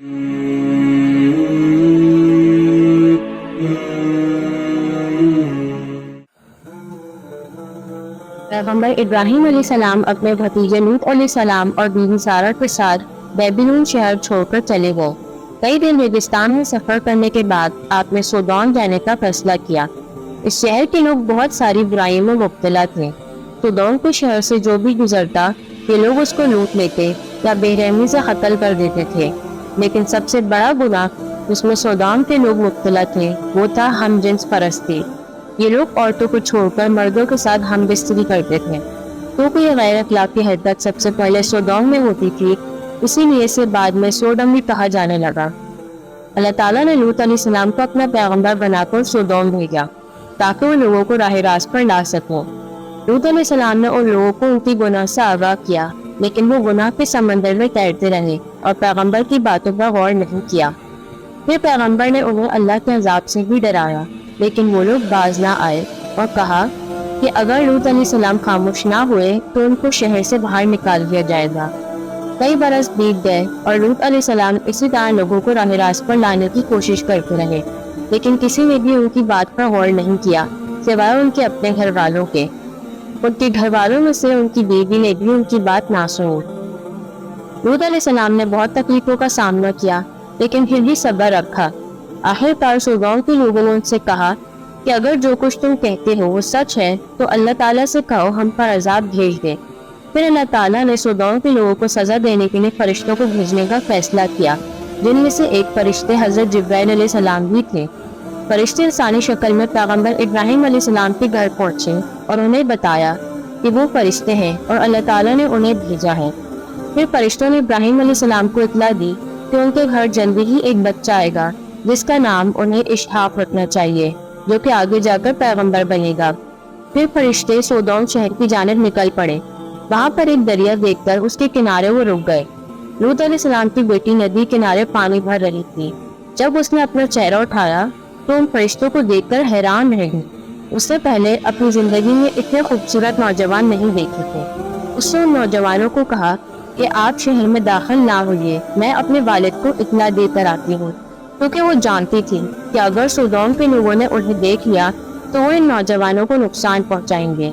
پیغمبر ابراہیم علیہ السلام اپنے بھتیجے لوط علیہ السلام اور بیوی سارہ کے ساتھ بیبلون شہر چھوڑ کر چلے گئے۔ کئی دن ریگستان میں سفر کرنے کے بعد آپ نے سودان جانے کا فیصلہ کیا۔ اس شہر کے لوگ بہت ساری برائیوں میں مبتلا تھے۔ سودان کے شہر سے جو بھی گزرتا یہ لوگ اس کو لوٹ لیتے یا بے رحمی سے قتل کر دیتے تھے۔ لیکن سب سے بڑا گناہ جس میں سودان کے لوگ مبتلا تھے وہ تھا ہم جنس پرستی۔ یہ لوگ عورتوں کو چھوڑ کر مردوں کے ساتھ ہم بستری کرتے تھے۔ کیونکہ یہ غیر اخلاقی حرکت سب سے پہلے سودان میں ہوتی تھی، اسی لیے اسے بعد میں سوڈم بھی کہا جانے لگا۔ اللہ تعالیٰ نے لوط علیہ السلام کو اپنا پیغمبر بنا کر سودوم بھیجا تاکہ وہ لوگوں کو راہ راست پر لا سکوں۔ لوط علیہ السلام نے ان لوگوں کو ان کی گناہ سے آگاہ کیا، لیکن وہ گناہ کے سمندر میں تیرتے رہے اور پیغمبر کی باتوں پر غور نہیں کیا۔ پھر پیغمبر نے انہیں اللہ کے عذاب سے بھی ڈرایا، لیکن وہ لوگ باز نہ آئے اور کہا کہ اگر لوط علیہ السلام خاموش نہ ہوئے تو ان کو شہر سے باہر نکال دیا جائے گا۔ کئی برس بیت گئے اور لوط علیہ السلام اسی طرح لوگوں کو راہ راست پر لانے کی کوشش کرتے رہے، لیکن کسی نے بھی ان کی بات پر غور نہیں کیا سوائے ان کے اپنے گھر والوں کے۔ ان کے گھر والوں میں سے ان کی بیوی نے بھی ان کی بات نہ سنی۔ لوط علیہ السلام نے بہت تکلیفوں کا سامنا کیا، لیکن پھر بھی صبر رکھا۔ آخر کار سودوم کے لوگوں نے ان سے کہا کہ اگر جو کچھ تم کہتے ہو وہ سچ ہے تو اللہ تعالیٰ سے کہو ہم پر عذاب بھیج دے۔ پھر اللہ تعالیٰ نے سودوم کے لوگوں کو سزا دینے کے لیے فرشتوں کو بھیجنے کا فیصلہ کیا، جن میں سے ایک فرشتے حضرت جبرائیل علیہ السلام بھی تھے۔ فرشتے انسانی شکل میں پیغمبر ابراہیم علیہ السلام کے گھر پہنچے اور انہیں بتایا کہ وہ فرشتے ہیں اور اللہ تعالیٰ نے انہیں بھیجا ہے۔ پھر فرشتوں نے ابراہیم علیہ السلام کو اطلاع دی کہ ان کے گھر جلدی ہی ایک بچہ آئے گا جس کا نام انہیں اسحاق رکھنا چاہیے، جو کہ آگے جا کر پیغمبر بنے گا۔ پھر فرشتے سودوم شہر کی جانب نکل پڑے۔ وہاں پر ایک دریا دیکھ کر اس کے کنارے وہ رک گئے۔ لوط علیہ السلام کی بیٹی ندی کنارے پانی بھر رہی تھی۔ جب اس نے اپنا چہرہ اٹھایا تو ان فرشتوں کو دیکھ کر حیران رہ گئی۔ اس سے پہلے اپنی زندگی میں اتنے خوبصورت نوجوان نہیں دیکھے تھے۔ اس نے ان نوجوانوں کو کہا کہ آپ شہر میں داخل نہ ہوئیے، میں اپنے والد کو اطلاع دے کر آتی ہوں، کیونکہ وہ جانتی تھی کہ اگر سودوم کے لوگوں نے انہیں دیکھ لیا تو وہ ان نوجوانوں کو نقصان پہنچائیں گے۔